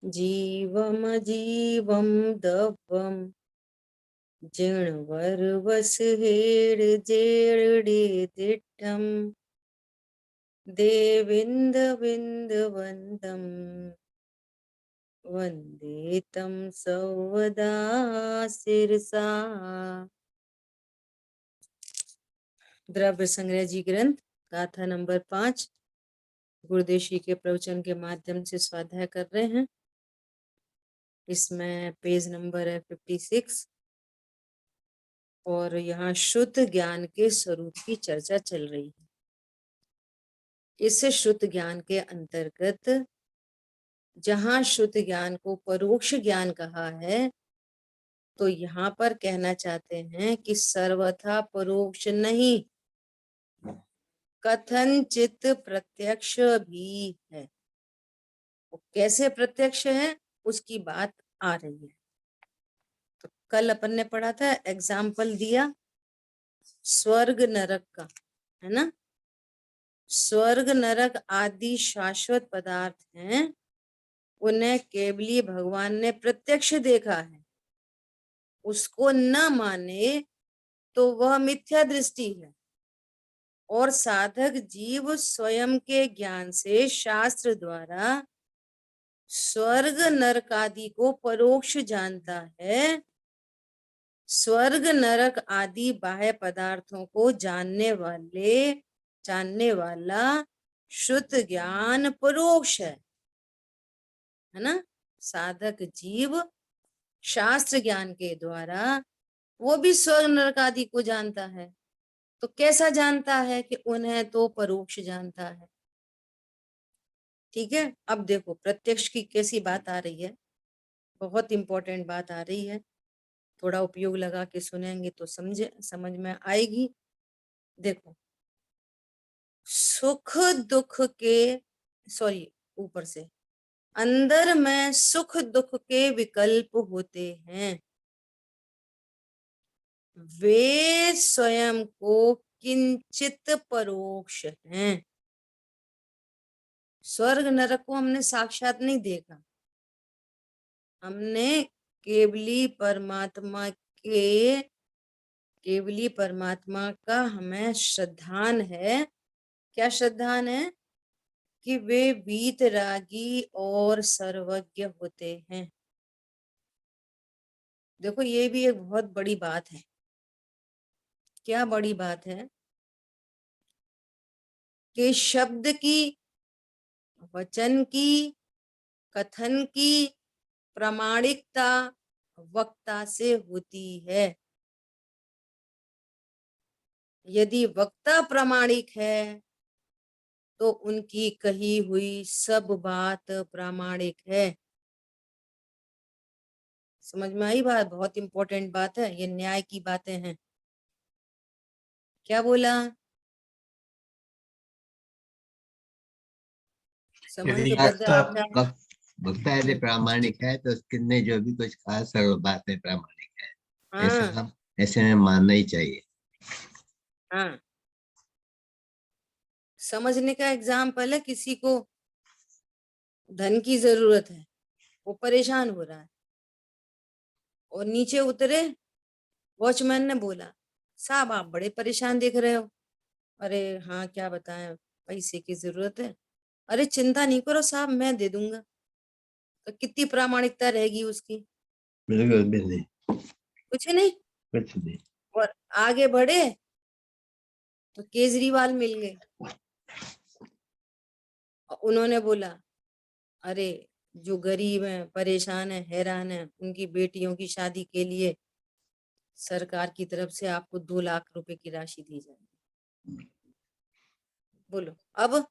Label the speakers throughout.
Speaker 1: जीवमजीवं दवं जिणवरवसहेडजेडे देविन्दविन्दवन्दं वन्दे तं सौवदा शिरसा। द्रव्य संग्रह जी ग्रंथ गाथा नंबर 5 गुरुदेव श्री के प्रवचन के माध्यम से स्वाध्याय कर रहे हैं। इसमें पेज नंबर है 56 और यहाँ शुद्ध ज्ञान के स्वरूप की चर्चा चल रही है। इस शुद्ध ज्ञान के अंतर्गत जहाँ शुद्ध ज्ञान को परोक्ष ज्ञान कहा है, तो यहाँ पर कहना चाहते हैं कि सर्वथा परोक्ष नहीं, कथनचित प्रत्यक्ष भी है। वो कैसे प्रत्यक्ष है उसकी बात आ रही है। तो कल अपन ने पढ़ा था, एग्जाम्पल दिया स्वर्ग नरक का, है ना। स्वर्ग नरक आदि शाश्वत पदार्थ हैं, उन्हें केवली भगवान ने प्रत्यक्ष देखा है। उसको न माने तो वह मिथ्या दृष्टि है, और साधक जीव स्वयं के ज्ञान से शास्त्र द्वारा स्वर्ग नरक आदि को परोक्ष जानता है। स्वर्ग नरक आदि बाह्य पदार्थों को जानने वाला शुद्ध ज्ञान परोक्ष है ना। साधक जीव शास्त्र ज्ञान के द्वारा वो भी स्वर्ग नरक आदि को जानता है। तो कैसा जानता है कि उन्हें तो परोक्ष जानता है। ठीक है, अब देखो प्रत्यक्ष की कैसी बात आ रही है, बहुत इंपॉर्टेंट बात आ रही है। थोड़ा उपयोग लगा के सुनेंगे तो समझ में आएगी। देखो, सुख दुख के ऊपर से अंदर में सुख दुख के विकल्प होते हैं, वे स्वयं को किंचित परोक्ष हैं। स्वर्ग नरक को हमने साक्षात नहीं देखा, हमने केवली परमात्मा का हमें श्रद्धान है। क्या श्रद्धान है? कि वे वीतरागी और सर्वज्ञ होते हैं। देखो, ये भी एक बहुत बड़ी बात है। क्या बड़ी बात है? कि शब्द की, वचन की, कथन की प्रामाणिकता वक्ता से होती है। यदि वक्ता प्रामाणिक है तो उनकी कही हुई सब बात प्रामाणिक है। समझ में आई बात? बहुत इंपॉर्टेंट बात है, ये न्याय की बातें हैं। क्या बोला?
Speaker 2: यदि वक्ता यदि प्रामाणिक है तो उसने जो भी कुछ कहा सर्व बातें प्रामाणिक है। ऐसे में मानना ही चाहिए।
Speaker 1: हाँ, समझने का एग्जाम्पल है, किसी को धन की जरूरत है, वो परेशान हो रहा है और नीचे उतरे, वॉचमैन ने बोला, साहब आप बड़े परेशान दिख रहे हो। अरे हाँ, क्या बताएं, पैसे की जरूरत है। अरे चिंता नहीं करो साहब, मैं दे दूंगा। तो कितनी प्रामाणिकता रहेगी उसकी?
Speaker 2: बिल्कुल भी नहीं,
Speaker 1: कुछ नहीं।
Speaker 2: कुछ नहीं।
Speaker 1: और आगे बढ़े तो केजरीवाल मिल गए, उन्होंने बोला, अरे जो गरीब हैं, परेशान है, हैरान है, उनकी बेटियों की शादी के लिए सरकार की तरफ से आपको 2 लाख रुपए की राशि दी जाएगी। बोलो अब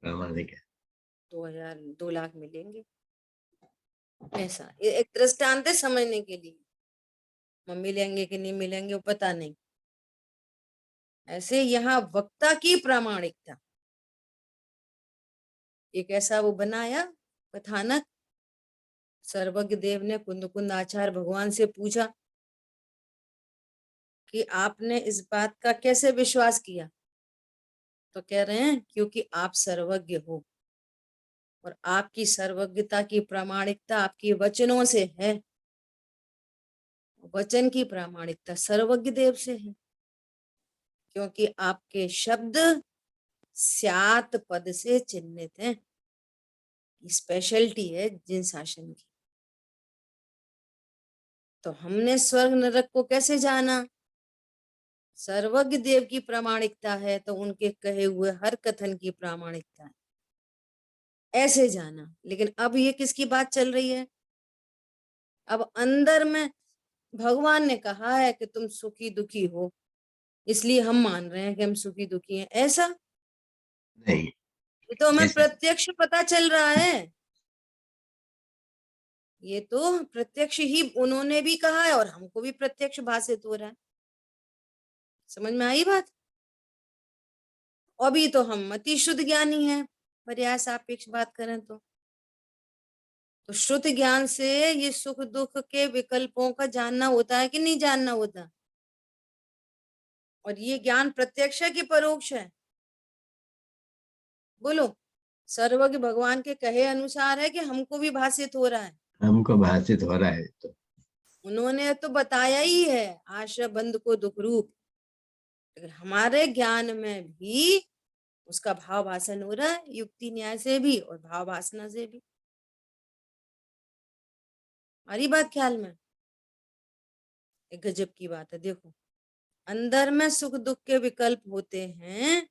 Speaker 2: प्रामाणिक है।
Speaker 1: 2 लाख मिलेंगे। ऐसा एक दृष्टांत है समझने के लिए, मिलेंगे कि नहीं मिलेंगे वो पता नहीं। ऐसे यहाँ वक्ता की प्रामाणिकता, एक ऐसा वो बनाया कथानक। सर्वज्ञ देव ने कुंद आचार्य भगवान से पूछा कि आपने इस बात का कैसे विश्वास किया? तो कह रहे हैं क्योंकि आप सर्वज्ञ हो। और आपकी सर्वज्ञता की प्रामाणिकता आपके वचनों से है। वचन की प्रामाणिकता सर्वज्ञ देव से है, क्योंकि आपके शब्द स्यात पद से चिन्हित हैं। स्पेशलिटी है जिन शासन की। तो हमने स्वर्ग नरक को कैसे जाना? सर्वज्ञ देव की प्रामाणिकता है तो उनके कहे हुए हर कथन की प्रामाणिकता है, ऐसे जाना। लेकिन अब ये किसकी बात चल रही है? अब अंदर में भगवान ने कहा है कि तुम सुखी दुखी हो, इसलिए हम मान रहे हैं कि हम सुखी दुखी हैं, ऐसा
Speaker 2: नहीं,
Speaker 1: ये तो हमें
Speaker 2: ऐसा
Speaker 1: प्रत्यक्ष पता चल रहा है। ये तो प्रत्यक्ष ही उन्होंने भी कहा है और हमको भी प्रत्यक्ष भाषित हो रहा है। समझ में आई बात? अभी तो हम अति शुद्ध ज्ञानी हैं, पर्याय सापेक्ष बात करें तो शुद्ध ज्ञान से ये सुख दुख के विकल्पों का जानना होता है कि नहीं जानना होता? और ये ज्ञान प्रत्यक्ष है कि परोक्ष है? बोलो। सर्वज्ञ भगवान के कहे अनुसार है कि हमको भी भाषित हो रहा है?
Speaker 2: हमको भाषित हो रहा है। तो
Speaker 1: उन्होंने तो बताया ही है आश्रय बंध को दुख रूप, लेकिन हमारे ज्ञान में भी उसका भाव भाषण हो रहा है, युक्ति न्याय से भी और भाव भाषणा से भी। हमारी बात ख्याल में एक गजब की बात है। देखो, अंदर में सुख दुख के विकल्प होते हैं,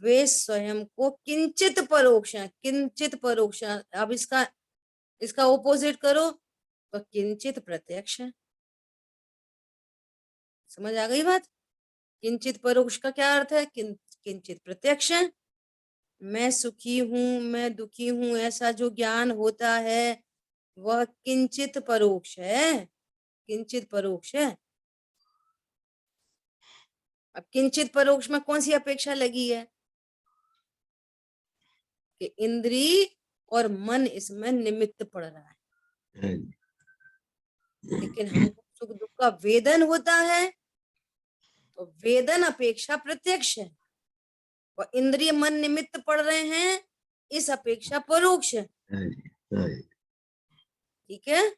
Speaker 1: वे स्वयं को किंचित परोक्ष है। किंचित परोक्ष है। अब इसका ओपोजिट करो तो किंचित प्रत्यक्ष है। समझ आ गई बात? किंचित परोक्ष का क्या अर्थ है? किंचित प्रत्यक्ष है। मैं सुखी हूं, मैं दुखी हूं, ऐसा जो ज्ञान होता है वह किंचित परोक्ष है। किंचित परोक्ष है। अब किंचित परोक्ष में कौन सी अपेक्षा लगी है? कि इंद्री और मन इसमें निमित्त पड़ रहा है, लेकिन हमको सुख दुख का वेदन होता है तो वेदन अपेक्षा प्रत्यक्ष है, और इंद्रिय मन निमित्त पड़ रहे हैं, इस अपेक्षा परोक्ष है। ठीक है?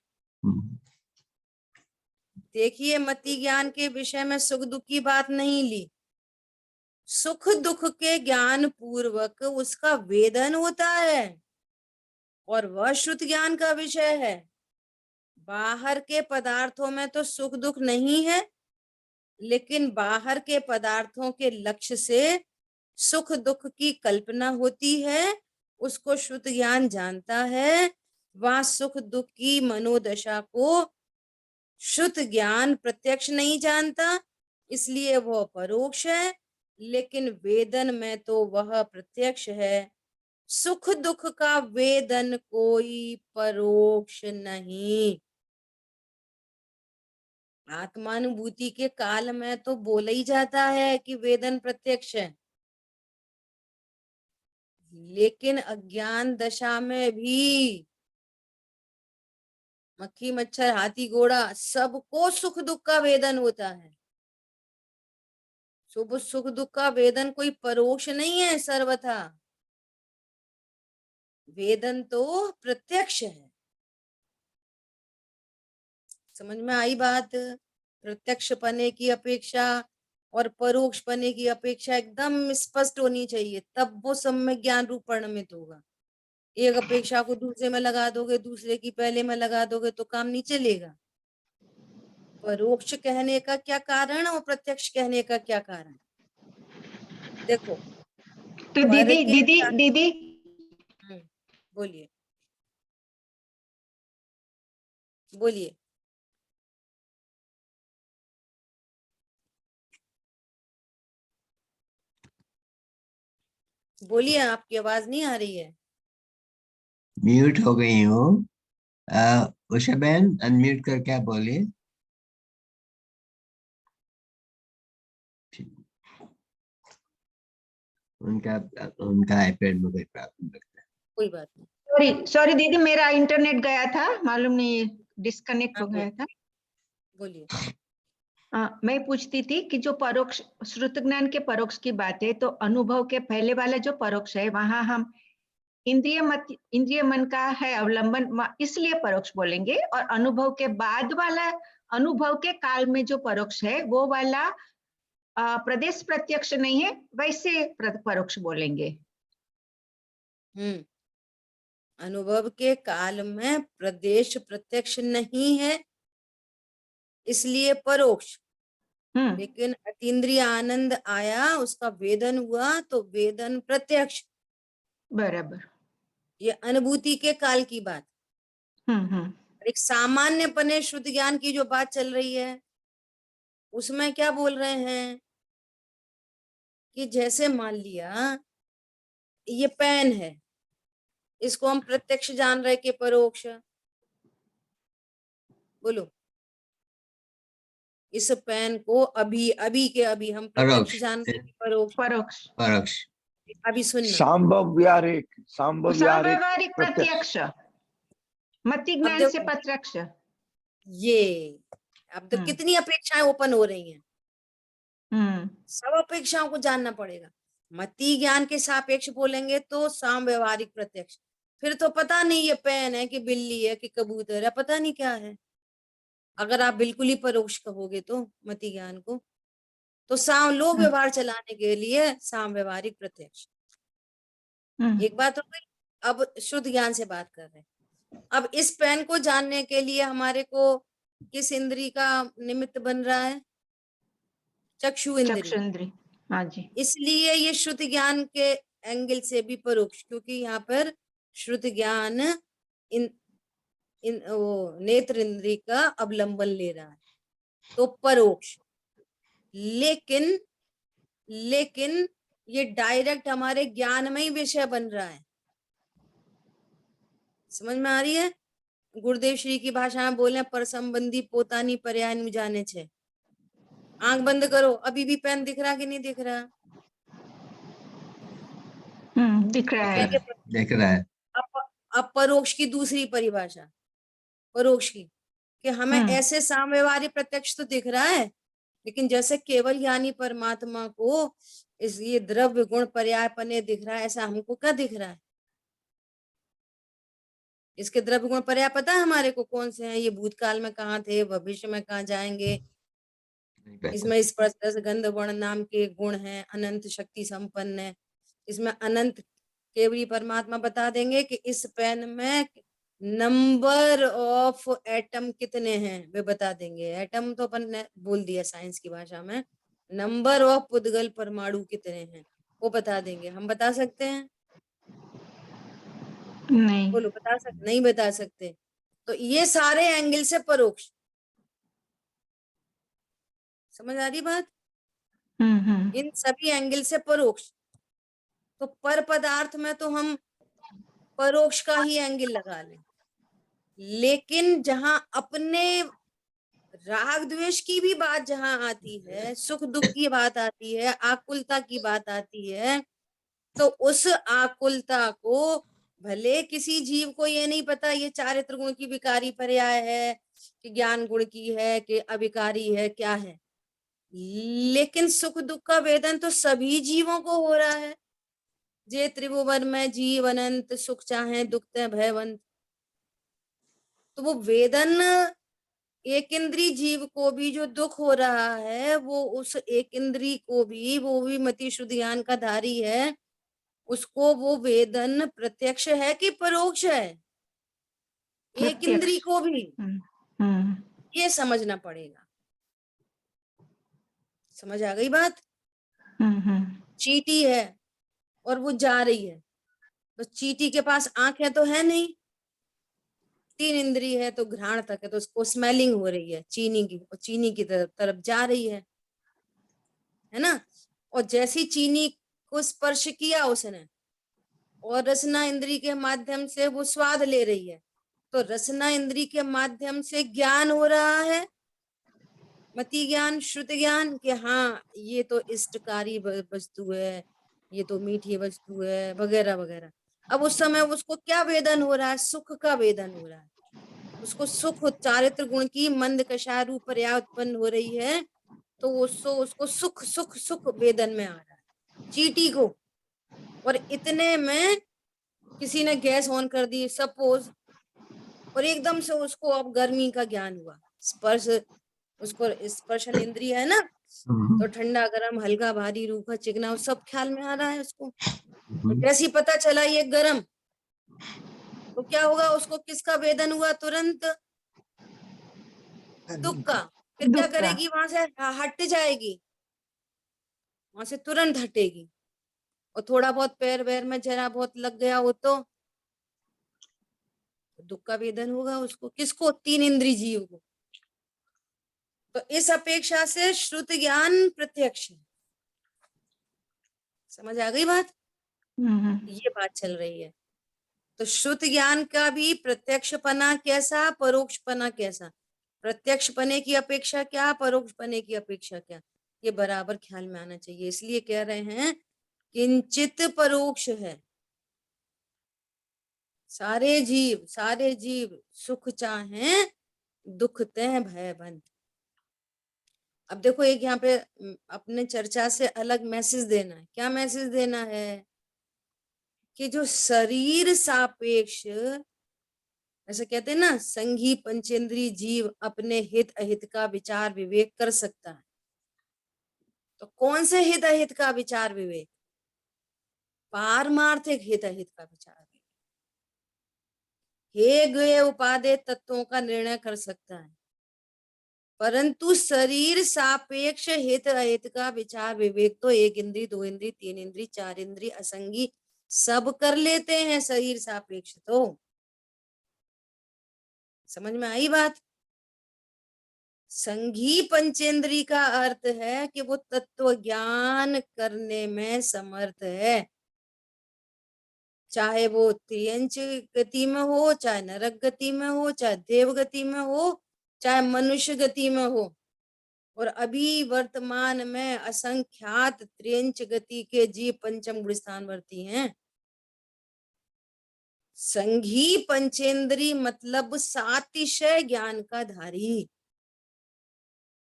Speaker 1: देखिए, मति ज्ञान के विषय में सुख दुख की बात नहीं ली। सुख दुख के ज्ञान पूर्वक उसका वेदन होता है और वह शुद्ध ज्ञान का विषय है। बाहर के पदार्थों में तो सुख दुख नहीं है, लेकिन बाहर के पदार्थों के लक्ष्य से सुख दुख की कल्पना होती है, उसको शुद्ध ज्ञान जानता है। वह सुख दुख की मनोदशा को शुद्ध ज्ञान प्रत्यक्ष नहीं जानता, इसलिए वह परोक्ष है। लेकिन वेदन में तो वह प्रत्यक्ष है। सुख दुख का वेदन कोई परोक्ष नहीं। आत्मानुभूति के काल में तो बोला ही जाता है कि वेदन प्रत्यक्ष है, लेकिन अज्ञान दशा में भी मक्खी मच्छर हाथी घोड़ा सबको सुख दुख का वेदन होता है। शुभ सुख दुख का वेदन कोई परोक्ष नहीं है सर्वथा, वेदन तो प्रत्यक्ष है। समझ में आई बात? प्रत्यक्ष पने की अपेक्षा और परोक्ष पने की अपेक्षा एकदम स्पष्ट होनी चाहिए, तब वो सम्यक ज्ञान रूप परिणमित होगा। एक अपेक्षा को दूसरे में लगा दोगे, दूसरे की पहले में लगा दोगे तो काम नहीं चलेगा। परोक्ष कहने का क्या कारण और प्रत्यक्ष कहने का क्या कारण? देखो,
Speaker 3: तो
Speaker 1: पर
Speaker 3: दीदी
Speaker 1: के
Speaker 3: दीदी दीदी
Speaker 1: बोलिए बोलिए। बोलिए, आपकी आवाज नहीं आ रही है।
Speaker 2: म्यूट हो गई हूँ। उषा बहन अनम्यूट कर क्या बोलिए। उनका उनका आईपैड में कोई प्रॉब्लम लगता है।
Speaker 1: कोई बात नहीं।
Speaker 3: सॉरी सॉरी दीदी, मेरा इंटरनेट गया था, मालूम नहीं डिस्कनेक्ट हो गया था।
Speaker 1: बोलिए।
Speaker 3: मैं पूछती थी कि जो परोक्ष श्रुत ज्ञान के परोक्ष की बात है, तो अनुभव के पहले वाला जो परोक्ष है वहां हम इंद्रिय मन का है अवलंबन, इसलिए परोक्ष बोलेंगे। और अनुभव के बाद वाला, अनुभव के काल में जो परोक्ष है वो वाला प्रदेश प्रत्यक्ष नहीं है, वैसे परोक्ष बोलेंगे।
Speaker 1: अनुभव के काल में प्रदेश प्रत्यक्ष नहीं है, इसलिए परोक्ष। लेकिन अतीन्द्रिय आनंद आया, उसका वेदन हुआ, तो वेदन प्रत्यक्ष।
Speaker 3: बराबर।
Speaker 1: ये अनुभूति के काल की बात। एक सामान्य पने शुद्ध ज्ञान की जो बात चल रही है, उसमें क्या बोल रहे हैं कि जैसे मान लिया ये पेन है, इसको हम प्रत्यक्ष जान रहे कि परोक्ष? बोलो। इस पेन को अभी अभी के अभी हम प्रत्यक्ष जान रहे हैं, परोक्ष?
Speaker 3: परोक्ष।
Speaker 2: परोक्ष।
Speaker 1: अभी सुनना,
Speaker 3: सांव्यवहारिक प्रत्यक्ष, मति ज्ञान से प्रत्यक्ष।
Speaker 1: ये अब तो कितनी अपेक्षाएं ओपन हो रही हैं। सब अपेक्षाओं को जानना पड़ेगा। मति ज्ञान के सापेक्ष बोलेंगे तो सांव्यवहारिक प्रत्यक्ष। फिर तो पता नहीं ये पेन है कि बिल्ली है कि कबूतर है, पता नहीं क्या है। अगर आप बिल्कुल ही परोक्ष कहोगे तो मति ज्ञान को, तो लोक व्यवहार चलाने के लिए सांव्यवहारिक प्रत्यक्ष। एक बात हो गई। अब शुद्ध ज्ञान से बात कर रहे हैं। अब इस पेन को जानने के लिए हमारे को किस इंद्री का निमित्त बन रहा है? चक्षु इंद्री।
Speaker 3: हाँ जी।
Speaker 1: इसलिए ये श्रुत ज्ञान के एंगल से भी परोक्ष, क्योंकि यहाँ पर श्रुत ज्ञान इन वो नेत्र इंद्री का अवलंबन ले रहा है, तो परोक्ष। लेकिन ये डायरेक्ट हमारे ज्ञान में ही विषय बन रहा है। समझ में आ रही है? गुरुदेव श्री की भाषा में बोले पर संबंधी पोतानी पर्याय नु जाने छे। आंख बंद करो, अभी भी पेन दिख रहा कि नहीं दिख रहा?
Speaker 3: दिख रहा है।
Speaker 2: दिख रहा है।
Speaker 1: अब परोक्ष की दूसरी परिभाषा, परोक्ष की, कि हमें ऐसे साम्यवादी प्रत्यक्ष तो दिख रहा है, लेकिन जैसे केवल ज्ञानी परमात्मा को इस ये द्रव्य गुण पर्याय पने दिख रहा है, ऐसा हमको क्या दिख रहा है? इसके द्रव्य गुण पर्याय पता है हमारे को कौन से हैं? ये भूतकाल में कहाँ थे, भविष्य में कहाँ जाएंगे? इसमें स्पर्श रस गंध वर्ण नाम के गुण हैं, अनंत शक्ति संपन्न है। इसमें अनंत केवली परमात्मा बता देंगे कि इस पेन में नंबर ऑफ एटम कितने हैं, वे बता देंगे। एटम तो अपन ने बोल दिया साइंस की भाषा में, नंबर ऑफ पुद्गल परमाणु कितने हैं वो बता देंगे। हम बता सकते हैं?
Speaker 3: नहीं।
Speaker 1: बोलो, नहीं बता सकते। तो ये सारे एंगल से परोक्ष। समझ आ रही बात? इन सभी एंगल से परोक्ष। तो पर पदार्थ में तो हम परोक्ष का ही एंगल लगा लें, लेकिन जहां अपने राग द्वेष की भी बात जहां आती है, सुख दुख की बात आती है, आकुलता की बात आती है, तो उस आकुलता को भले किसी जीव को ये नहीं पता ये चारित्र गुण की विकारी पर्याय है कि ज्ञान गुण की है कि अविकारी है, क्या है, लेकिन सुख दुख का वेदन तो सभी जीवों को हो रहा है। जे त्रिभुवन में जीव अनंत, सुख चाहे दुख ते भयवंत। तो वो वेदन एक इंद्री जीव को भी जो दुख हो रहा है, वो उस एक इंद्री को भी, वो भी मति शुद्ध ज्ञान का धारी है, उसको वो वेदन प्रत्यक्ष है कि परोक्ष है? एक इंद्री को भी ये समझना पड़ेगा। समझ आ गई बात? चींटी है और वो जा रही है, तो चींटी के पास आंखें तो है नहीं, 3 इंद्री है, तो घ्राण तक है, तो उसको स्मेलिंग हो रही है चीनी की, और चीनी की तरफ जा रही है ना। और जैसी चीनी को स्पर्श किया उसने, और रसना इंद्री के माध्यम से वो स्वाद ले रही है, तो रसना इंद्री के माध्यम से ज्ञान हो रहा है, मति ज्ञान, श्रुत ज्ञान, कि हाँ ये तो इष्टकारी वस्तु है, ये तो मीठी वस्तु है, वगैरह वगैरह। अब उस समय उसको क्या वेदन हो रहा है? सुख का वेदन हो रहा है। उसको सुख, चारित्र गुण की मंद कषाय रूप पर्याय उत्पन्न हो रही है, तो उसको सुख सुख सुख वेदन में आ रहा है चींटी को। और इतने में किसी ने गैस ऑन कर दी सपोज, और एकदम से उसको अब गर्मी का ज्ञान हुआ, स्पर्श, उसको स्पर्शन इंद्रिय है ना, तो ठंडा गर्म हल्का भारी रूखा चिकना वो सब ख्याल में आ रहा है उसको। तो जैसे ही पता चला ये गर्म, तो क्या होगा, उसको किसका वेदन हुआ तुरंत, दुख का। फिर क्या
Speaker 3: दुख का।
Speaker 1: करेगी, वहां से हट जाएगी, वहां से तुरंत हटेगी। और थोड़ा बहुत पैर वैर में जरा बहुत लग गया हो तो दुख का वेदन होगा उसको, किसको, तीन इंद्रिय जीव को। तो इस अपेक्षा से श्रुत ज्ञान प्रत्यक्ष है। समझ आ गई बात, ये बात चल रही है। तो श्रुत ज्ञान का भी प्रत्यक्षपना कैसा, परोक्षपना कैसा, प्रत्यक्षपने की अपेक्षा क्या, परोक्षपने की अपेक्षा क्या, ये बराबर ख्याल में आना चाहिए। इसलिए कह रहे हैं किंचित परोक्ष है। सारे जीव सुख चाहें दुख ते भयबंद। अब देखो एक यहाँ पे अपने चर्चा से अलग मैसेज देना है। क्या मैसेज देना है कि जो शरीर सापेक्ष, ऐसा कहते हैं ना, संघी पंचेंद्रीय जीव अपने हित अहित का विचार विवेक कर सकता है। तो कौन से हित अहित का विचार विवेक, पारमार्थिक हित अहित का विचार विवेक, हे गए उपादेय तत्वों का निर्णय कर सकता है। परंतु शरीर सापेक्ष हित अहित का विचार विवेक तो एक इंद्री, दो इंद्री, तीन इंद्री, चार इंद्री, असंगी सब कर लेते हैं शरीर सापेक्ष। तो समझ में आई बात। संघी पंचेंद्री का अर्थ है कि वो तत्व ज्ञान करने में समर्थ है, चाहे वो त्रियंच गति में हो, चाहे नरक गति में हो, चाहे देव गति में हो, चाहे मनुष्य गति में हो। और अभी वर्तमान में असंख्यात त्रियंच गति के जीव पंचम गुण स्थानवर्ती हैं। संघी पंचेंद्री मतलब सातिशय ज्ञान का धारी।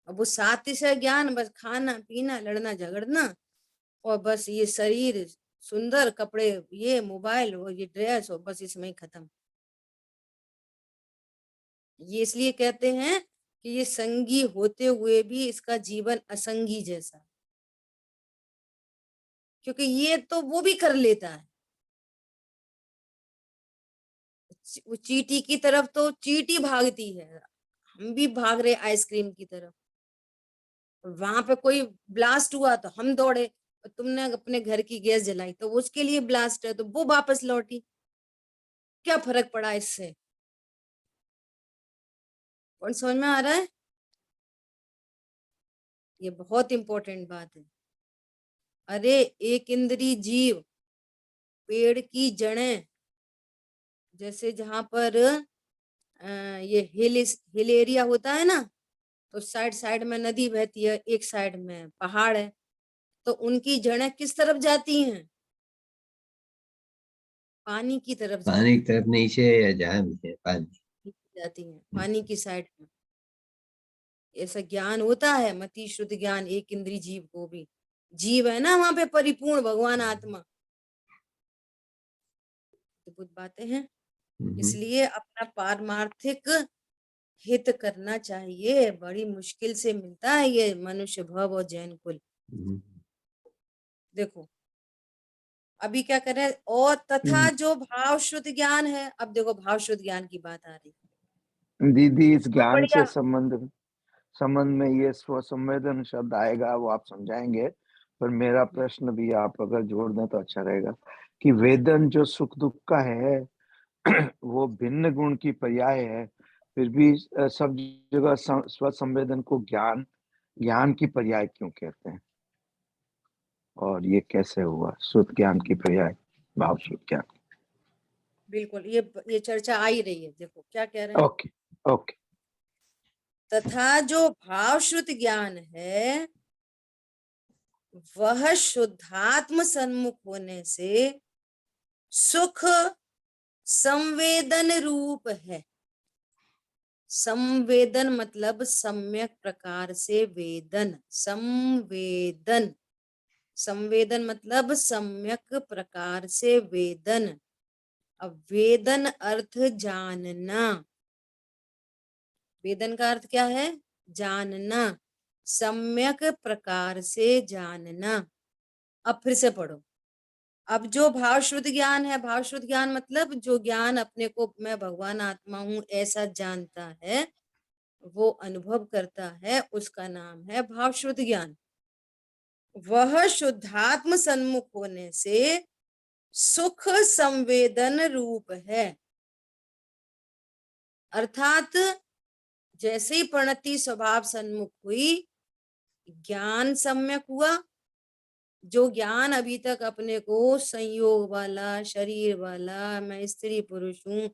Speaker 1: अब वो सातिशय ज्ञान बस खाना पीना लड़ना झगड़ना, और बस ये शरीर, सुंदर कपड़े, ये मोबाइल और ये ड्रेस, और बस इसमें ही खत्म। ये इसलिए कहते हैं कि ये संगी होते हुए भी इसका जीवन असंगी जैसा, क्योंकि ये तो वो भी कर लेता है। वो चींटी की तरफ तो चींटी भागती है, हम भी भाग रहे आइसक्रीम की तरफ। वहां पे कोई ब्लास्ट हुआ तो हम दौड़े, और तुमने अपने घर की गैस जलाई तो उसके लिए ब्लास्ट है तो वो वापस लौटी। क्या फर्क पड़ा इससे, कौन समझ में आ रहा है। ये बहुत इंपॉर्टेंट बात है। अरे एक इंद्री जीव, पेड़ की जड़ें, जैसे जहां पर ये हिल एरिया होता है ना, तो साइड साइड में नदी बहती है, एक साइड में पहाड़ है, तो उनकी जड़ें किस तरफ जाती हैं, पानी की तरफ
Speaker 2: पानी की तरफ, नीचे या जहाँ भी है पानी
Speaker 1: जाती हैं, पानी की साइड में। ऐसा ज्ञान होता है मति शुद्ध ज्ञान एक इंद्री जीव को भी। जीव है ना वहां पे परिपूर्ण भगवान आत्मा, अद्भुत बातें हैं। इसलिए अपना पारमार्थिक हित करना चाहिए। बड़ी मुश्किल से मिलता है ये मनुष्य भव और जैन कुल। देखो अभी क्या कर रहे हैं, और तथा जो भाव शुद्ध ज्ञान है, अब देखो भाव शुद्ध ज्ञान की बात आ रही है।
Speaker 4: दीदी इस ज्ञान से
Speaker 1: बढ़िया,
Speaker 4: संबंध में ये स्व संवेदन शब्द आएगा, वो आप समझाएंगे। पर मेरा प्रश्न भी आप अगर जोड़ दें तो अच्छा रहेगा कि वेदन जो सुख दुख का है वो भिन्न गुण की पर्याय है, फिर भी सब जगह स्व संवेदन को ज्ञान की पर्याय क्यों कहते हैं, और ये कैसे हुआ शुद्ध ज्ञान की पर्याय भाव शुद्ध ज्ञान।
Speaker 1: बिल्कुल ये चर्चा आ ही रही है। देखो क्या कह रहे हैं,
Speaker 4: ओके ओके।
Speaker 1: तथा जो भाव शुद्ध ज्ञान है वह शुद्धात्म सन्मुख होने से सुख संवेदन रूप है। संवेदन मतलब सम्यक प्रकार से वेदन, संवेदन, संवेदन मतलब सम्यक प्रकार से वेदन। अब वेदन अर्थ जानना, वेदन का अर्थ क्या है? जानना, सम्यक प्रकार से जानना। अब फिर से पढ़ो। अब जो भाव शुद्ध ज्ञान है, भाव शुद्ध ज्ञान मतलब जो ज्ञान अपने को मैं भगवान आत्मा हूं ऐसा जानता है, वो अनुभव करता है, उसका नाम है भाव शुद्ध ज्ञान। वह शुद्धात्म सन्मुख होने से सुख संवेदन रूप है। अर्थात जैसे ही प्रणति स्वभाव सन्मुख हुई, ज्ञान सम्यक हुआ। जो ज्ञान अभी तक अपने को संयोग वाला, शरीर वाला, मैं स्त्री पुरुष हूँ,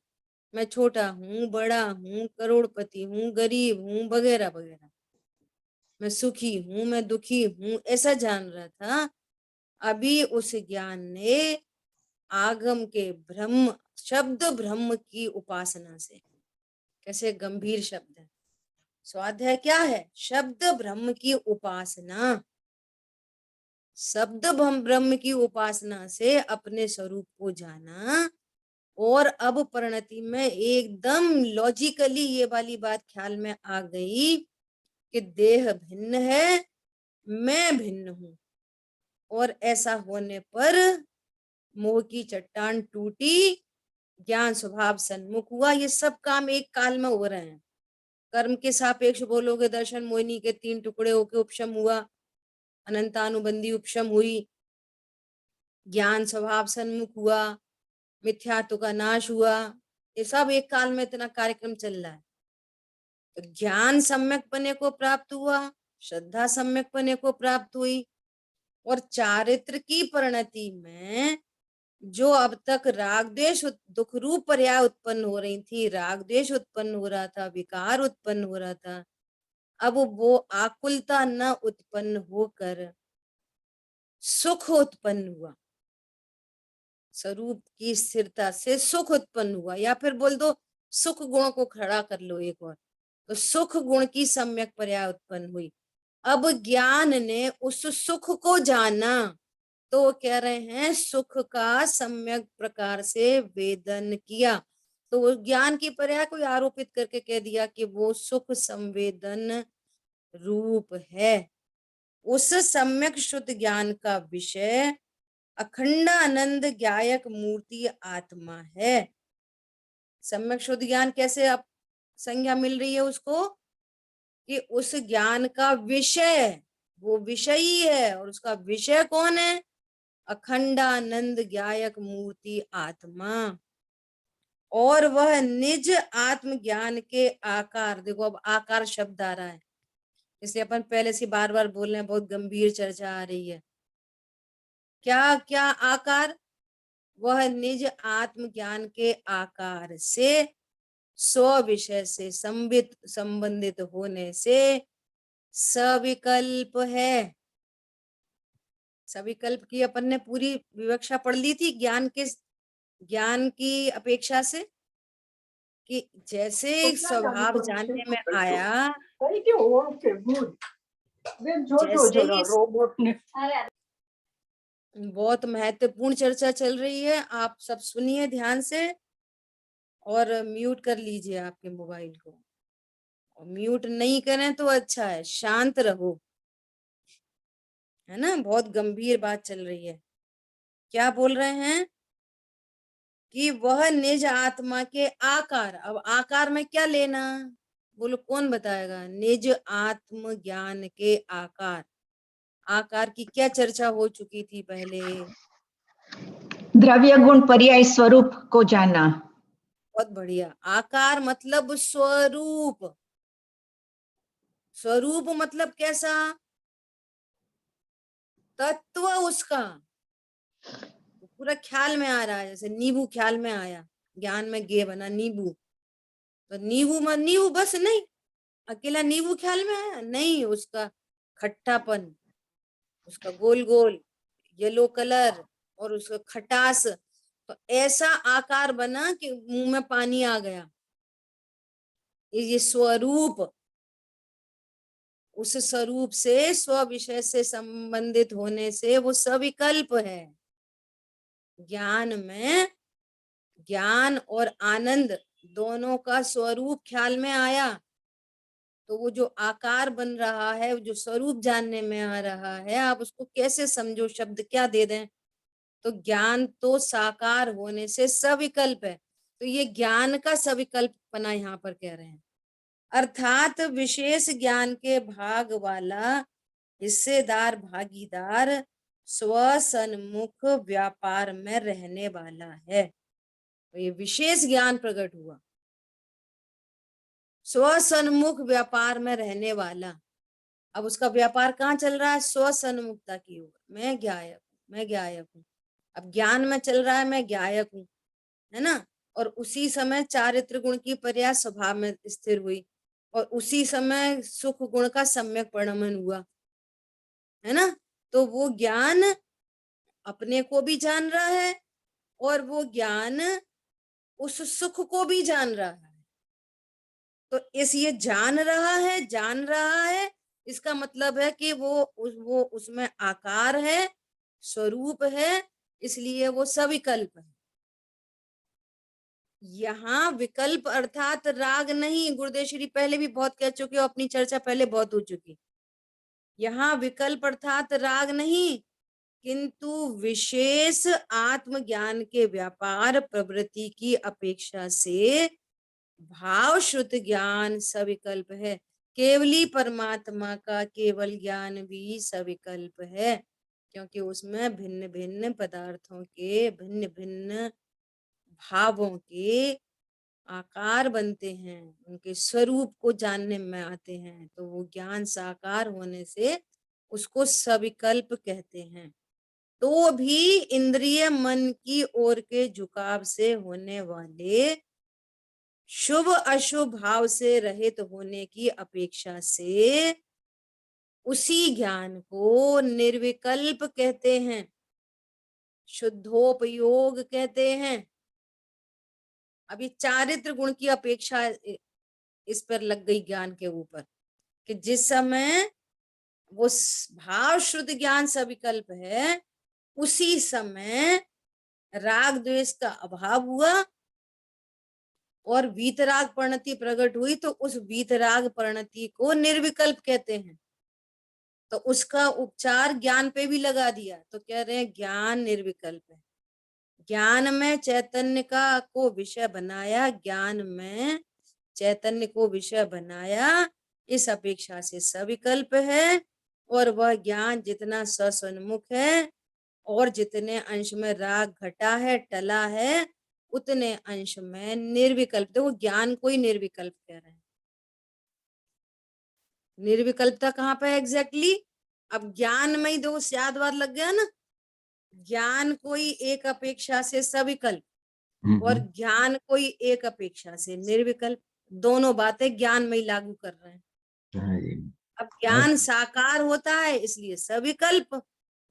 Speaker 1: मैं छोटा हूँ, बड़ा हूँ, करोड़पति हूँ, गरीब हूँ, वगैरह वगैरह, मैं सुखी हूँ, मैं दुखी हूँ, ऐसा जान रहा था, अभी उस ज्ञान ने आगम के ब्रह्म शब्द ब्रह्म की उपासना से, कैसे गंभीर शब्द है, स्वाध्याय क्या है? शब्द ब्रह्म की उपासना। शब्द ब्रह्म की उपासना से अपने स्वरूप को जाना, और अब परिणति में एकदम लॉजिकली ये वाली बात ख्याल में आ गई कि देह भिन्न है, मैं भिन्न हूं, और ऐसा होने पर मोह की चट्टान टूटी, ज्ञान स्वभाव सन्मुख हुआ। ये सब काम एक काल में हो रहे हैं। कर्म के सापेक्ष बोलोगे, दर्शन मोहिनी के 3 टुकड़े होके उपशम हुआ, अनंतानुबंधी उपशम हुई, ज्ञान स्वभाव सन्मुख हुआ, मिथ्यात्व का नाश हुआ। ये सब एक काल में इतना कार्यक्रम चल रहा है। तो ज्ञान सम्यक पने को प्राप्त हुआ, श्रद्धा सम्यक पने को प्राप्त हुई, और चारित्र की परिणति में जो अब तक राग द्वेष दुख रूप पर्याय उत्पन्न हो रही थी, राग द्वेष उत्पन्न हो रहा था, विकार उत्पन्न हो रहा था, अब वो आकुलता न उत्पन्न होकर सुख उत्पन्न हुआ। स्वरूप की स्थिरता से सुख उत्पन्न हुआ, या फिर बोल दो सुख गुण को खड़ा कर लो एक और, तो सुख गुण की सम्यक पर्याय उत्पन्न हुई। अब ज्ञान ने उस सुख को जाना, तो वो कह रहे हैं सुख का सम्यक प्रकार से वेदन किया। तो वो ज्ञान की पर्याय को आरोपित करके कह दिया कि वो सुख संवेदन रूप है। उस सम्यक शुद्ध ज्ञान का विषय अखंड आनंद ज्ञायक मूर्ति आत्मा है। सम्यक शुद्ध ज्ञान कैसे अब संज्ञा मिल रही है उसको? कि उस ज्ञान का विषय वो विषयी है, और उसका विषय कौन है? अखंडानंद ज्ञायक मूर्ति आत्मा। और वह निज आत्म ज्ञान के आकार, देखो अब आकार शब्द आ रहा है, इसलिए अपन पहले से बार बार बोल रहे हैं, बहुत गंभीर चर्चा आ रही है। क्या क्या आकार? वह निज आत्म ज्ञान के आकार से स्व विषय से संबंधित होने से सविकल्प है। सविकल्प की अपन ने पूरी विवक्षा पढ़ ली थी ज्ञान की अपेक्षा से, कि जैसे स्वभाव जानने में आया, जैसे ही बहुत महत्वपूर्ण चर्चा चल रही है, आप सब सुनिए ध्यान से, और म्यूट कर लीजिए आपके मोबाइल को, और म्यूट नहीं करें तो अच्छा है, शांत रहो, है ना। बहुत गंभीर बात चल रही है। क्या बोल रहे हैं? कि वह निज आत्मा के आकार। अब आकार में क्या लेना, बोलो कौन बताएगा? निज आत्म ज्ञान के आकार। आकार की क्या चर्चा हो चुकी थी पहले?
Speaker 3: द्रव्य गुण पर्याय स्वरूप को जाना।
Speaker 1: बहुत बढ़िया। आकार मतलब स्वरूप। स्वरूप मतलब कैसा? तत्व उसका पूरा ख्याल में आ रहा है। जैसे नींबू ख्याल में आया, ज्ञान में गे बना नींबू, तो नींबू बस नहीं, अकेला नींबू ख्याल में आया नहीं, उसका खट्टापन, उसका गोल गोल येलो कलर, और उसका खटास, तो ऐसा आकार बना कि मुंह में पानी आ गया। ये स्वरूप, उस स्वरूप से स्व विषय से संबंधित होने से वो सविकल्प है। ज्ञान में ज्ञान और आनंद दोनों का स्वरूप ख्याल में आया, तो वो जो आकार बन रहा है, जो स्वरूप जानने में आ रहा है, आप उसको कैसे समझो, शब्द क्या दे दें? तो ज्ञान तो साकार होने से सविकल्प है, तो ये ज्ञान का सविकल्पना यहाँ पर कह रहे हैं। अर्थात विशेष ज्ञान के भाग वाला हिस्सेदार भागीदार स्वसन्मुख व्यापार में रहने वाला है। तो ये विशेष ज्ञान प्रकट हुआ, स्वसन्मुख व्यापार में रहने वाला। अब उसका व्यापार कहाँ चल रहा है? स्वसन्मुखता की ओर। मैं ज्ञायक हूँ, मैं ज्ञायक हूँ। अब ज्ञान में चल रहा है मैं ज्ञायक हूँ, है ना। और उसी समय चारित्र गुण की पर्याय स्वभाव में स्थिर हुई, और उसी समय सुख गुण का सम्यक परिणमन हुआ, है ना। तो वो ज्ञान अपने को भी जान रहा है, और वो ज्ञान उस सुख को भी जान रहा है। तो इस ये जान रहा है, इसका मतलब है कि वो उसमें आकार है, स्वरूप है, इसलिए वो सविकल्प है। यहाँ विकल्प अर्थात राग नहीं, गुरुदेव श्री पहले भी बहुत कह चुके हो, अपनी चर्चा पहले बहुत हो चुकी। यहाँ विकल्प अर्थात राग नहीं, किंतु विशेष आत्मज्ञान के व्यापार प्रवृत्ति की अपेक्षा से भाव श्रुत ज्ञान सविकल्प है। केवली परमात्मा का केवल ज्ञान भी सविकल्प है, क्योंकि उसमें भिन्न भिन्न पदार्थों के भिन्न भिन्न भावों के आकार बनते हैं, उनके स्वरूप को जानने में आते हैं, तो वो ज्ञान साकार होने से उसको सविकल्प कहते हैं। तो भी इंद्रिय मन की ओर के झुकाव से होने वाले शुभ अशुभ भाव से रहित होने की अपेक्षा से उसी ज्ञान को निर्विकल्प कहते हैं, शुद्धोपयोग कहते हैं। अभी चारित्र गुण की अपेक्षा इस पर लग गई ज्ञान के ऊपर, कि जिस समय वो भाव शुद्ध ज्ञान सविकल्प है, उसी समय राग द्वेष का अभाव हुआ और वीतराग परिणति प्रकट हुई, तो उस वीतराग परिणति को निर्विकल्प कहते हैं। तो उसका उपचार ज्ञान पे भी लगा दिया, तो कह रहे हैं ज्ञान निर्विकल्प है। ज्ञान में चैतन्य को विषय बनाया, ज्ञान में चैतन्य को विषय बनाया, इस अपेक्षा से सविकल्प है। और वह ज्ञान जितना ससन्मुख है और जितने अंश में राग घटा है, टला है, उतने अंश में निर्विकल्प। देखो ज्ञान को ही निर्विकल्प कह रहे हैं। निर्विकल्पता कहाँ पे एग्जैक्टली? अब ज्ञान में ही दो यादवार लग गया ना, ज्ञान कोई एक अपेक्षा से सविकल्प और ज्ञान कोई एक अपेक्षा से निर्विकल्प, दोनों बातें ज्ञान में ही लागू कर रहे हैं। अब ज्ञान साकार होता है इसलिए सविकल्प,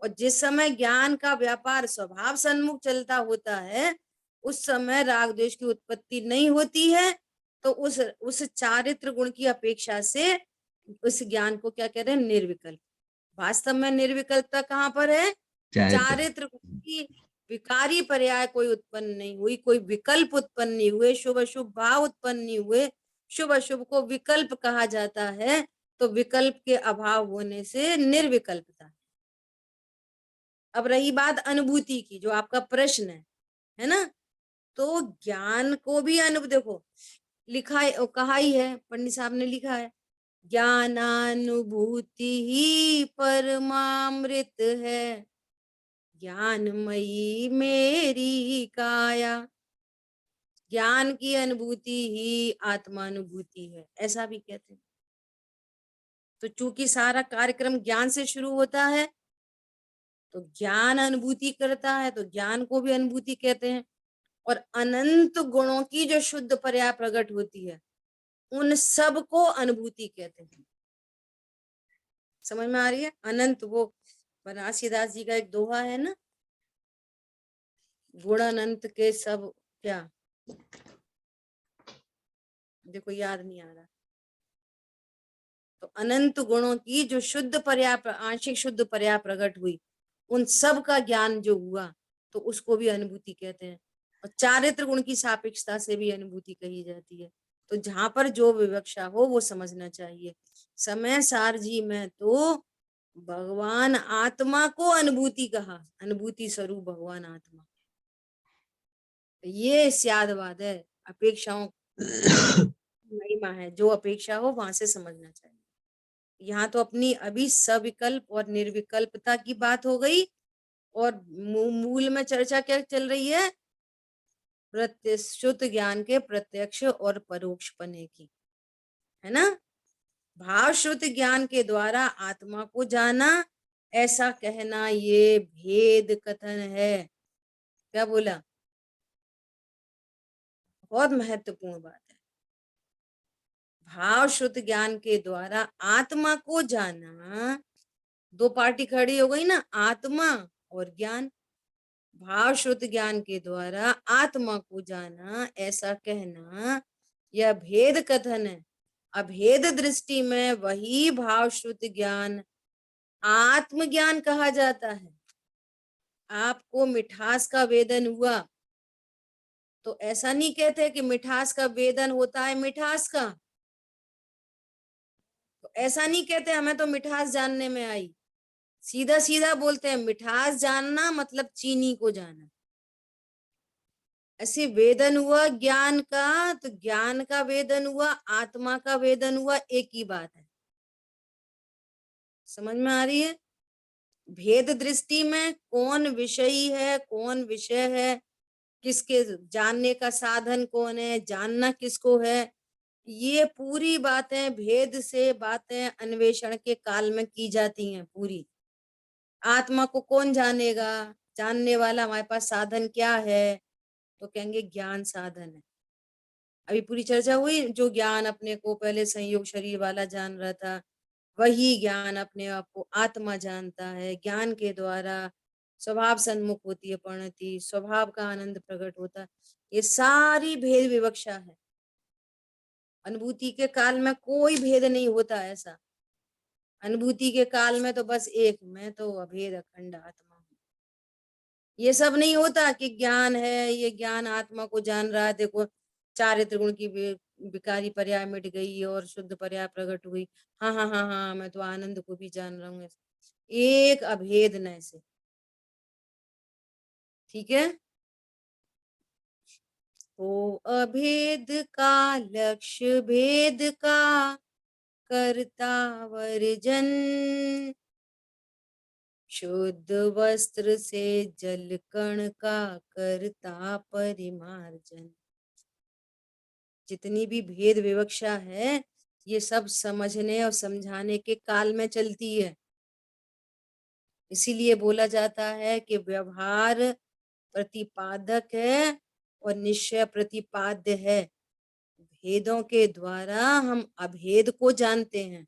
Speaker 1: और जिस समय ज्ञान का व्यापार स्वभाव सन्मुख चलता होता है, उस समय राग द्वेष की उत्पत्ति नहीं होती है, तो उस चारित्र गुण की अपेक्षा से उस ज्ञान को क्या कह रहे हैं? निर्विकल्प। वास्तव में निर्विकल्पता कहाँ पर है? चारित्र गुण की विकारी पर्याय कोई उत्पन्न नहीं हुई, कोई विकल्प उत्पन्न नहीं हुए, शुभ अशुभ भाव उत्पन्न नहीं हुए। शुभ अशुभ को विकल्प कहा जाता है, तो विकल्प के अभाव होने से निर्विकल्पता। अब रही बात अनुभूति की, जो आपका प्रश्न है ना, तो ज्ञान को भी देखो लिखा है, कहा ही है, पंडित साहब ने लिखा है, ज्ञानानुभूति ही परमामृत है, ज्ञानमयी मेरी काया। ज्ञान की अनुभूति ही आत्मानुभूति है, ऐसा भी कहते हैं। तो चूंकि सारा कार्यक्रम ज्ञान से शुरू होता है, तो ज्ञान अनुभूति करता है, तो ज्ञान को भी अनुभूति कहते हैं। और अनंत गुणों की जो शुद्ध पर्याय प्रकट होती है, उन सब को अनुभूति कहते हैं। समझ में आ रही है? अनंत, वो बनारसीदास जी का एक दोहा है ना, गुण अनंत के सब क्या, देखो याद नहीं आ रहा। तो अनंत गुणों की जो शुद्ध पर्याय, आंशिक शुद्ध पर्याय प्रकट हुई, उन सब का ज्ञान जो हुआ, तो उसको भी अनुभूति कहते हैं। और चारित्र गुण की सापेक्षता से भी अनुभूति कही जाती है। तो जहां पर जो विवक्षा हो वो समझना चाहिए। समय सार जी में तो भगवान आत्मा को अनुभूति कहा, अनुभूति स्वरूप भगवान आत्मा। ये स्यादवाद है, अपेक्षाओं महिमा है, जो अपेक्षा हो वहां से समझना चाहिए। यहाँ तो अपनी अभी सविकल्प और निर्विकल्पता की बात हो गई, और मूल में चर्चा क्या चल रही है? शुद्ध ज्ञान के प्रत्यक्ष और परोक्ष पने की, है ना। भाव शुद्ध ज्ञान के द्वारा आत्मा को जाना, ऐसा कहना ये भेद कथन है। क्या बोला? बहुत महत्वपूर्ण बात है। भाव शुद्ध ज्ञान के द्वारा आत्मा को जाना, दो पार्टी खड़ी हो गई ना, आत्मा और ज्ञान। भाव शुद्ध ज्ञान के द्वारा आत्मा को जाना, ऐसा कहना यह भेद कथन है। अभेद दृष्टि में वही भाव शुद्ध ज्ञान आत्मज्ञान कहा जाता है। आपको मिठास का वेदन हुआ तो ऐसा नहीं कहते कि मिठास का वेदन होता है मिठास का, तो ऐसा नहीं कहते हमें तो मिठास जानने में आई। सीधा सीधा बोलते हैं मिठास जानना मतलब चीनी को जाना। ऐसे वेदन हुआ ज्ञान का, तो ज्ञान का वेदन हुआ, आत्मा का वेदन हुआ, एक ही बात है। समझ में आ रही है? भेद दृष्टि में कौन विषयी है, कौन विषय है, किसके जानने का साधन कौन है, जानना किसको है, ये पूरी बातें भेद से बातें अन्वेषण के काल में की जाती हैं पूरी। आत्मा को कौन जानेगा, जानने वाला हमारे पास साधन क्या है, तो कहेंगे ज्ञान साधन है। अभी पूरी चर्चा हुई, जो ज्ञान अपने को पहले संयोग शरीर वाला जान रहा था, वही ज्ञान अपने आप को आत्मा जानता है। ज्ञान के द्वारा स्वभाव सन्मुख होती है परिणति, स्वभाव का आनंद प्रकट होता है। ये सारी भेद विवक्षा है। अनुभूति के काल में कोई भेद नहीं होता ऐसा। अनुभूति के काल में तो बस एक, मैं तो अभेद अखंड आत्मा हूँ। ये सब नहीं होता कि ज्ञान है, ये ज्ञान आत्मा को जान रहा है, देखो चारित्र गुण की विकारी पर्याय मिट गई और शुद्ध पर्याय प्रकट हुई। हाँ हाँ हाँ हाँ, मैं तो आनंद को भी जान रहा हूँ। एक अभेद न से, ठीक है। ओ अभेद का लक्ष्य भेद का करता वर्जन, शुद्ध वस्त्र से जल कण का करता परिमार्जन। जितनी भी भेद विवक्षा है, ये सब समझने और समझाने के काल में चलती है। इसीलिए बोला जाता है कि व्यवहार प्रतिपादक है और निश्चय प्रतिपाद्य है। भेदों के द्वारा हम अभेद को जानते हैं।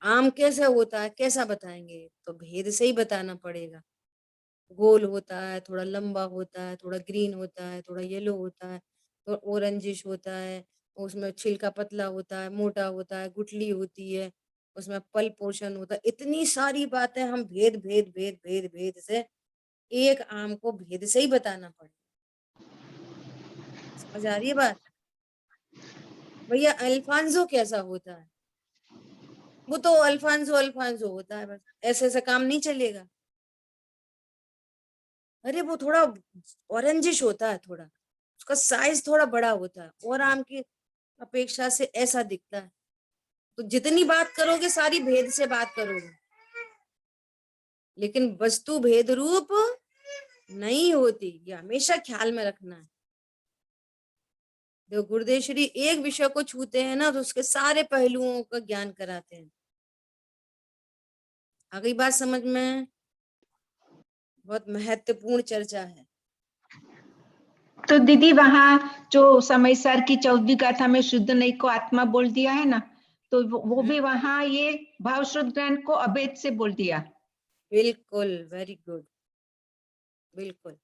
Speaker 1: आम कैसे होता है, कैसा बताएंगे, तो भेद से ही बताना पड़ेगा। गोल होता है, थोड़ा लंबा होता है, थोड़ा ग्रीन होता है, थोड़ा येलो होता है, तो ऑरेंजिश होता है, उसमें छिलका पतला होता है, मोटा होता है, गुठली होती है, उसमें पल्प पोर्शन होता है। इतनी सारी बातें हम भेद भेद भेद भेद भेद से, एक आम को भेद से ही बताना पड़ेगा। समझ आ रही है बात? भैया अल्फांसो कैसा होता है, वो तो अल्फांसो अल्फांसो होता है, बस ऐसे ऐसे काम नहीं चलेगा। अरे वो थोड़ा ऑरेंजिश होता है, थोड़ा उसका साइज थोड़ा बड़ा होता है और आम की अपेक्षा से ऐसा दिखता है। तो जितनी बात करोगे सारी भेद से बात करोगे, लेकिन वस्तु भेद रूप नहीं होती, ये हमेशा ख्याल में रखना है। देखो गुरुदेव श्री एक विषय को छूते हैं ना, तो उसके सारे पहलुओं का ज्ञान कराते हैं। आ गई बात समझ में? बहुत महत्वपूर्ण चर्चा है।
Speaker 3: तो दीदी वहाँ जो समय सार की 14वीं गाथा में शुद्ध नहीं को आत्मा बोल दिया है ना, तो वो भी वहाँ ये भाव शुद्ध ज्ञान को अभेद से बोल दिया।
Speaker 1: बिल्कुल, वेरी गुड, बिल्कुल।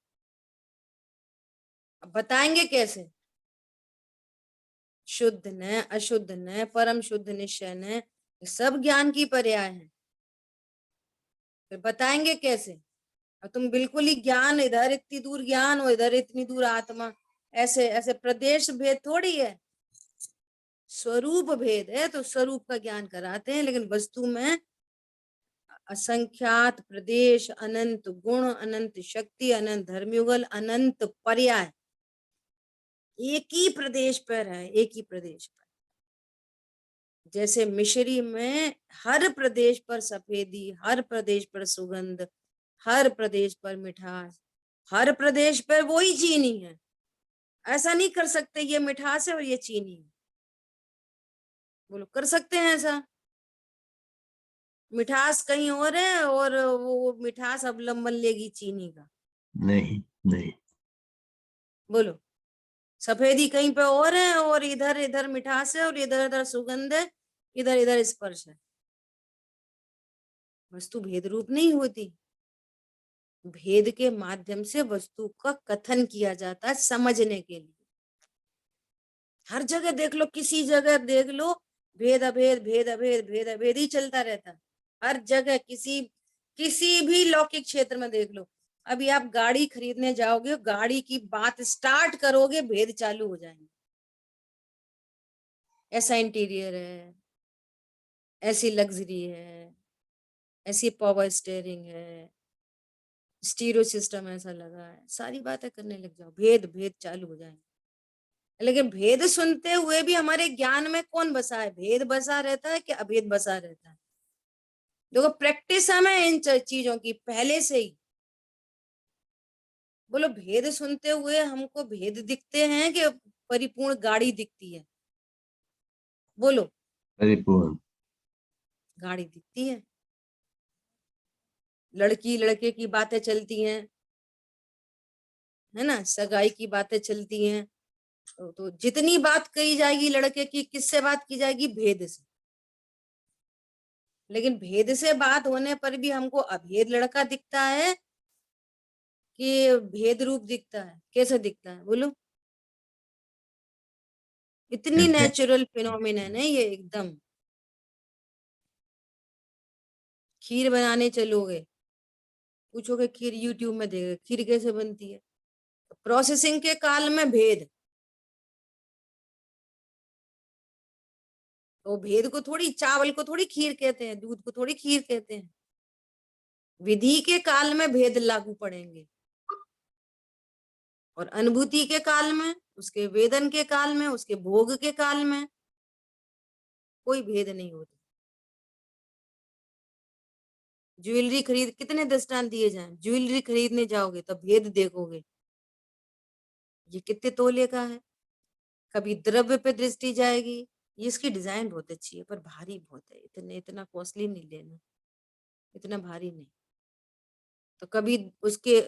Speaker 1: अब बताएंगे कैसे? शुद्ध न, अशुद्ध न, परम शुद्ध निश्चय न, सब ज्ञान की पर्याय है। फिर बताएंगे कैसे? और तुम बिल्कुल ही ज्ञान, इधर इतनी दूर ज्ञान और इधर इतनी दूर आत्मा, ऐसे ऐसे प्रदेश भेद थोड़ी है, स्वरूप भेद है। तो स्वरूप का ज्ञान कराते हैं, लेकिन वस्तु में असंख्यात प्रदेश, अनंत गुण, अनंत शक्ति, अनंत धर्मयुगल, अनंत पर्याय एक ही प्रदेश पर है, एक ही प्रदेश पर। जैसे मिश्री में हर प्रदेश पर सफेदी, हर प्रदेश पर सुगंध, हर प्रदेश पर मिठास, हर प्रदेश पर वही चीनी है। ऐसा नहीं कर सकते ये मिठास है और ये चीनी है, बोलो कर सकते हैं ऐसा? मिठास कहीं और है और वो मिठास अवलंबन लेगी चीनी का,
Speaker 2: नहीं नहीं।
Speaker 1: बोलो। सफेदी कहीं पे और है और इधर इधर मिठास है और इधर इधर सुगंध है, इधर इधर स्पर्श है। वस्तु भेद रूप नहीं होती। भेद के माध्यम से वस्तु का कथन किया जाता है समझने के लिए। हर जगह देख लो, किसी जगह देख लो, भेद अभेद, भेद अभेद, भेद अभेद ही चलता रहता है। हर जगह किसी भी लौकिक क्षेत्र में देख लो। अभी आप गाड़ी खरीदने जाओगे, गाड़ी की बात स्टार्ट करोगे, भेद चालू हो जाएंगे। ऐसा इंटीरियर है, ऐसी लग्जरी है, ऐसी पावर स्टीयरिंग है, स्टीरियो सिस्टम ऐसा लगा है, सारी बातें करने लग जाओ, भेद भेद चालू हो जाएंगे। लेकिन भेद सुनते हुए भी हमारे ज्ञान में कौन बसा है? भेद बसा रहता है कि अभेद बसा रहता है? देखो, प्रैक्टिस हमें इन चीजों की पहले से ही। बोलो, भेद सुनते हुए हमको भेद दिखते हैं कि परिपूर्ण गाड़ी दिखती है? बोलो।
Speaker 2: परिपूर्ण
Speaker 1: गाड़ी दिखती है। लड़की लड़के की बातें चलती हैं, है ना, सगाई की बातें चलती हैं। तो जितनी बात कही जाएगी लड़के की, किससे बात की जाएगी? भेद से। लेकिन भेद से बात होने पर भी हमको अभेद लड़का दिखता है कि भेद रूप दिखता है? कैसे दिखता है बोलो? इतनी
Speaker 2: कैसे?
Speaker 1: नेचुरल फिनोमिनन है ये एकदम। खीर बनाने चलोगे, पूछोगे खीर, यूट्यूब में देखोगे खीर कैसे बनती है, प्रोसेसिंग के काल में भेद। तो भेद को थोड़ी, चावल को थोड़ी खीर कहते हैं, दूध को थोड़ी खीर कहते हैं। विधि के काल में भेद लागू पड़ेंगे, और अनुभूति के काल में, उसके वेदन के काल में, उसके भोग के काल में कोई भेद नहीं होता। ज्वेलरी खरीद, कितने दृष्टांत दिए जाएं, ज्वेलरी खरीदने जाओगे तब भेद देखोगे, ये कितने तोले का है। कभी द्रव्य पे दृष्टि जाएगी, ये इसकी डिजाइन बहुत अच्छी है पर भारी बहुत है, इतना कॉस्टली नहीं लेना, इतना भारी नहीं। तो कभी उसके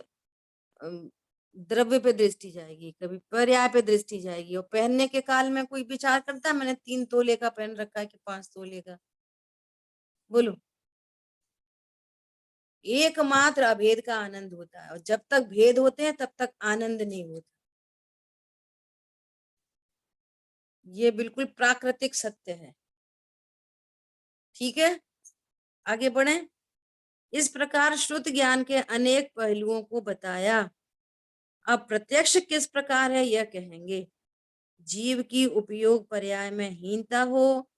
Speaker 1: द्रव्य पे दृष्टि जाएगी, कभी पर्याय पे दृष्टि जाएगी। और पहनने के काल में कोई विचार करता है मैंने 3 तोले का पहन रखा है कि 5 तोले का? बोलो। एकमात्र अभेद का आनंद होता है, और जब तक भेद होते हैं तब तक आनंद नहीं होता। ये बिल्कुल प्राकृतिक सत्य है। ठीक है, आगे बढ़े। इस प्रकार श्रुत ज्ञान के अनेक पहलुओं को बताया। अब प्रत्यक्ष किस प्रकार है यह कहेंगे। जीव की उपयोग पर्याय में हीनता हो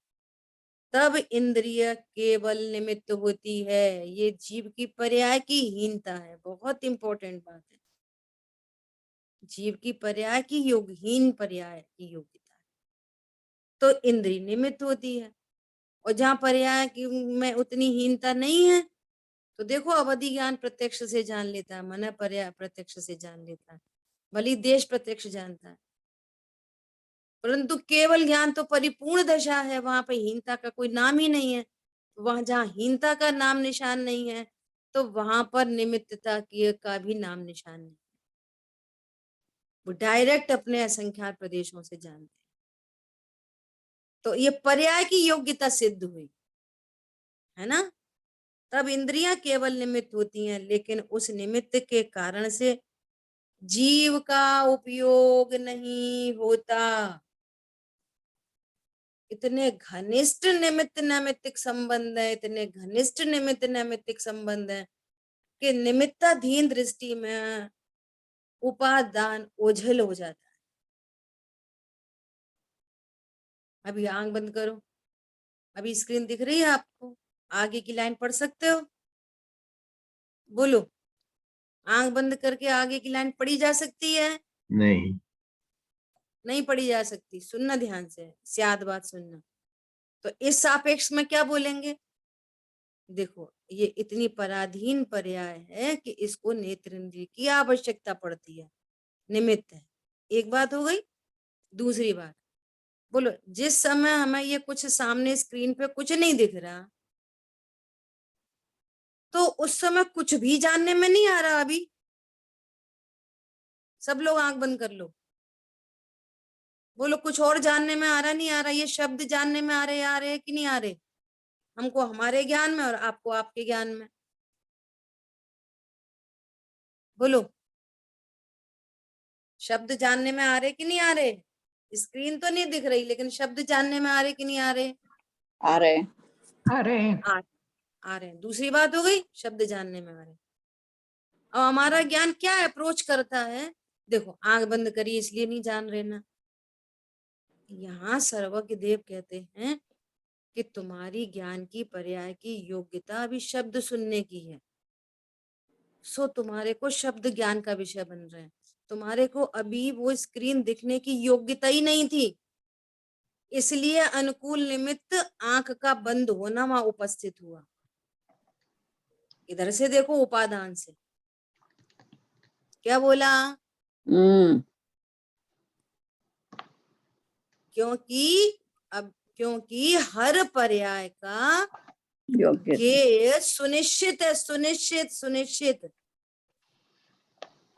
Speaker 1: तब इंद्रिय केवल निमित्त होती है। ये जीव की पर्याय की हीनता है, बहुत इंपॉर्टेंट बात है। जीव की पर्याय की योगहीन पर्याय की योग्यता है, तो इंद्रिय निमित्त होती है। और जहां पर्याय की में उतनी हीनता नहीं है, तो देखो अवधि ज्ञान प्रत्यक्ष से जान लेता है, मन पर्याय प्रत्यक्ष से जान लेता है, भली देश प्रत्यक्ष जानता है, परंतु केवल ज्ञान तो परिपूर्ण दशा है, वहां पे हीनता का कोई नाम ही नहीं है। वहां जहां हीनता का नाम निशान नहीं है, तो वहां पर निमित्तता की का भी नाम निशान नहीं। वो डायरेक्ट अपने असंख्यात प्रदेशों से जानते हैं। तो ये पर्याय की योग्यता सिद्ध हुई, है ना। तब इंद्रियां केवल निमित्त होती हैं, लेकिन उस निमित्त के कारण से जीव का उपयोग नहीं होता। इतने घनिष्ठ निमित्त नैमित्तिक संबंध है, इतने घनिष्ठ निमित्त नैमित्तिक संबंध है कि निमित्ताधीन दृष्टि में उपादान ओझल हो जाता है। अभी आंख बंद करो, अभी स्क्रीन दिख रही है आपको, आगे की लाइन पढ़ सकते हो? बोलो, आंख बंद करके आगे की लाइन पढ़ी जा सकती है?
Speaker 2: नहीं,
Speaker 1: नहीं पढ़ी जा सकती। सुनना ध्यान से, याद बात सुनना। तो इस सापेक्ष में क्या बोलेंगे? देखो, ये इतनी पराधीन पर्याय है कि इसको नेत्रेंद्रिय की आवश्यकता पड़ती है, निमित्त है। एक बात हो गई। दूसरी बात, बोलो, जिस समय हमें ये कुछ सामने स्क्रीन पे कुछ नहीं दिख रहा, तो उस समय कुछ भी जानने में नहीं आ रहा। अभी सब लोग आंख बंद कर लो, बोलो, कुछ और जानने में आ रहा नहीं आ रहा? ये शब्द जानने में आ रहे कि नहीं आ रहे? हमको हमारे ज्ञान में और आपको आपके ज्ञान में। बोलो, शब्द जानने में आ रहे कि नहीं आ रहे? स्क्रीन तो नहीं दिख रही, लेकिन शब्द जानने में आ रहे कि नहीं आ रहे?
Speaker 5: आ रहे
Speaker 1: आ रहे हैं। दूसरी बात हो गई, शब्द जानने में आ रहे। अब हमारा ज्ञान क्या अप्रोच करता है? देखो, आंख बंद करी इसलिए नहीं जान रहे ना। यहाँ सर्वज्ञ देव कहते हैं कि तुम्हारी ज्ञान की पर्याय की योग्यता अभी शब्द सुनने की है, सो तुम्हारे को शब्द ज्ञान का विषय बन रहे हैं। तुम्हारे को अभी वो स्क्रीन दिखने की योग्यता ही नहीं थी, इसलिए अनुकूल निमित्त आंख का बंद होना वहां उपस्थित हुआ। इधर से देखो, उपादान से क्या बोला? क्योंकि हर पर्याय का ये सुनिश्चित है, सुनिश्चित,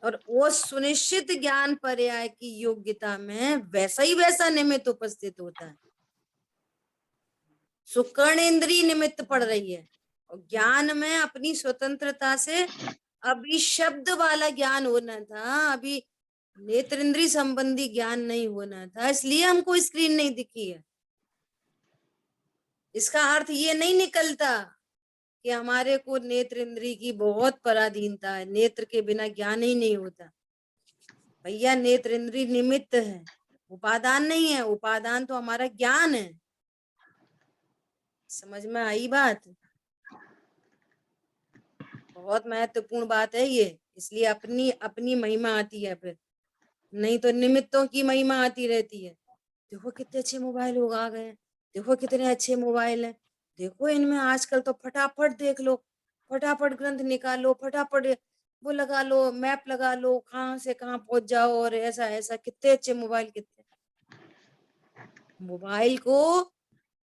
Speaker 1: और वो सुनिश्चित ज्ञान पर्याय की योग्यता में वैसा ही वैसा निमित्त उपस्थित होता है। सुकर्ण इंद्रिय निमित्त पड़ रही है, और ज्ञान में अपनी स्वतंत्रता से अभी शब्द वाला ज्ञान होना था, अभी नेत्रेंद्रिय संबंधी ज्ञान नहीं होना था, इसलिए हमको स्क्रीन नहीं दिखी है। इसका अर्थ ये नहीं निकलता कि हमारे को नेत्र इंद्रिय की बहुत पराधीनता है, नेत्र के बिना ज्ञान ही नहीं होता। भैया, नेत्र इंद्रिय निमित्त है, उपादान नहीं है। उपादान तो हमारा ज्ञान है। समझ में आई बात? बहुत महत्वपूर्ण बात है ये, इसलिए अपनी अपनी महिमा आती है, फिर नहीं तो निमित्तों की महिमा आती रहती है। देखो कितने अच्छे मोबाइल लोग आ गए, देखो कितने अच्छे मोबाइल हैं, देखो इनमें आजकल तो फटाफट देख लो, फटाफट ग्रंथ निकालो, फटाफट वो लगा लो, मैप लगा लो, कहाँ से कहाँ पहुंच जाओ, और ऐसा ऐसा। कितने अच्छे मोबाइल, कितने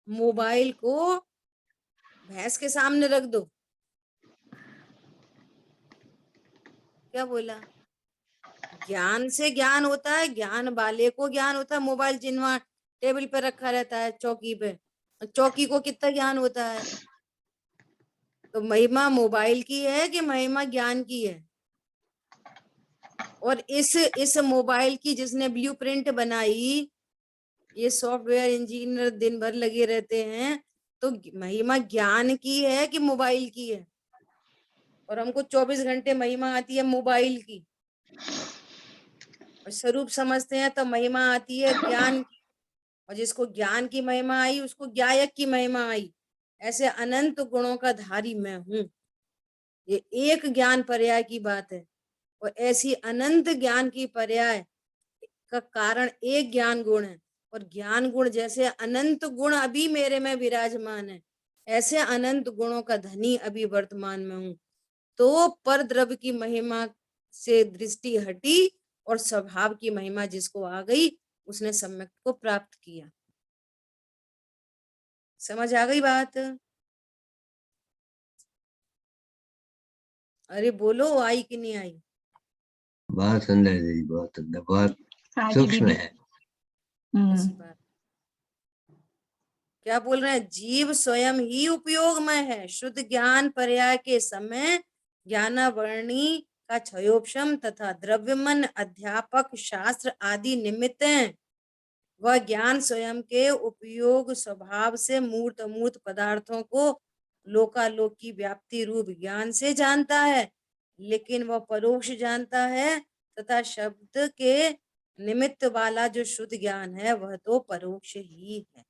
Speaker 1: मोबाइल को भैंस के सामने रख दो, क्या बोला? ज्ञान से ज्ञान होता है, ज्ञान वाले को ज्ञान होता है। मोबाइल जिनवा टेबल पे रखा रहता है, चौकी पे, चौकी को कितना ज्ञान होता है? तो महिमा मोबाइल की है कि महिमा ज्ञान की है? और इस मोबाइल की जिसने ब्लूप्रिंट बनाई, ये सॉफ्टवेयर इंजीनियर दिन भर लगे रहते हैं, तो महिमा ज्ञान की है कि मोबाइल की है? और हमको 24 घंटे महिमा आती है मोबाइल की, और स्वरूप समझते हैं तो महिमा आती है ज्ञान की। और जिसको ज्ञान की महिमा आई उसको ज्ञायक की महिमा आई। ऐसे अनंत गुणों का धारी मैं हूं, ये एक ज्ञान पर्याय की बात है। और ऐसी अनंत ज्ञान की पर्याय का कारण एक ज्ञान गुण है, और ज्ञान गुण जैसे अनंत गुण अभी मेरे में विराजमान है, ऐसे अनंत गुणों का धनी अभी वर्तमान में हूं। तो पर द्रव्य की महिमा से दृष्टि हटी और स्वभाव की महिमा जिसको आ गई, उसने सम्यक को प्राप्त किया। समझ आ गई बात? अरे बोलो, आई कि नहीं आई?
Speaker 2: बहुत सुंदर दीदी, बहुत सुंदर, बहुत
Speaker 3: हाँ जी
Speaker 2: सूक्ष्म
Speaker 3: दीदी।
Speaker 2: है।
Speaker 1: ऐसी बात। क्या बोल रहे हैं? जीव स्वयं ही उपयोग में है। शुद्ध ज्ञान पर्याय के समय ज्ञानावरणी का क्षयोपशम तथा द्रव्यमन अध्यापक शास्त्र आदि निमित्त हैं। वह ज्ञान स्वयं के उपयोग स्वभाव से मूर्त अमूर्त पदार्थों को लोकालोक की व्याप्ति रूप ज्ञान से जानता है, लेकिन वह परोक्ष जानता है, तथा शब्द के निमित्त वाला जो शुद्ध ज्ञान है वह तो परोक्ष ही है।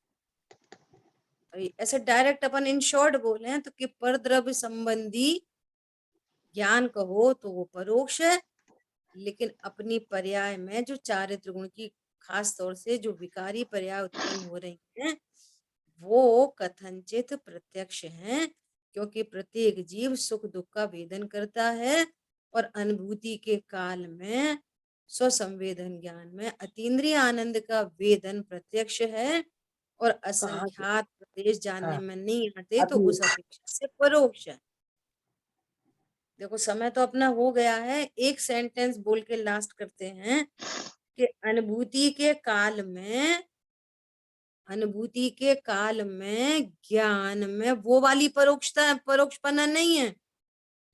Speaker 1: ऐसे डायरेक्ट अपन इन शॉर्ट बोले तो कि परद्रव्य संबंधी ज्ञान कहो तो वो परोक्ष है, लेकिन अपनी पर्याय में जो चारित्र गुण की खास तौर से जो विकारी पर्याय उत्पन्न हो रही हैं वो कथनचित प्रत्यक्ष हैं, क्योंकि प्रत्येक जीव सुख दुख का वेदन करता है और अनुभूति के काल में स्वसंवेदन ज्ञान में अतीन्द्रिय आनंद का वेदन प्रत्यक्ष है, और असंख्यात प्रदेश जानने में नहीं आते तो उस अपेक्षा से परोक्ष है। देखो समय तो अपना हो गया है, एक सेंटेंस बोल के लास्ट करते हैं कि अनुभूति के काल में ज्ञान में वो वाली परोक्षता परोक्षपना नहीं है,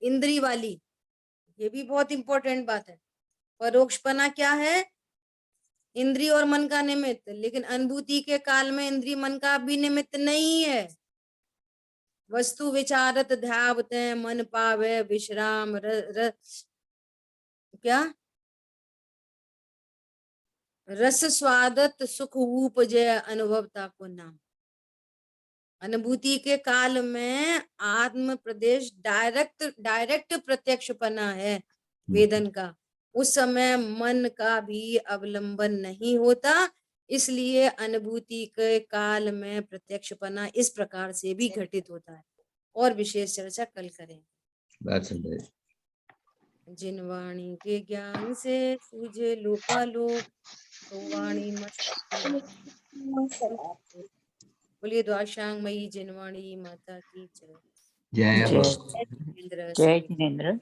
Speaker 1: इंद्रिय वाली। ये भी बहुत इंपॉर्टेंट बात है। परोक्षपना क्या है? इंद्रिय और मन का निमित्त, लेकिन अनुभूति के काल में इंद्रिय मन का भी निमित्त नहीं है। वस्तु विचारत ध्यावते मन पावे विश्राम क्या रस स्वादत सुख उपजे अनुभवता को नाम। अनुभूति के काल में आत्म प्रदेश डायरेक्ट प्रत्यक्षपना है वेदन का। उस समय मन का भी अवलंबन नहीं होता, इसलिए अनुभूति के काल में प्रत्यक्षपना इस प्रकार से भी घटित होता है। और विशेष चर्चा कल करेंगे। जिन वाणी के ज्ञान से सूझे लोकालोक, तो वाणी मस्तक। बोलिए द्वाशांग मई जिनवाणी माता की जय।
Speaker 2: जय हो।
Speaker 1: जय जिनेंद्र।
Speaker 5: जय जिनेंद्र।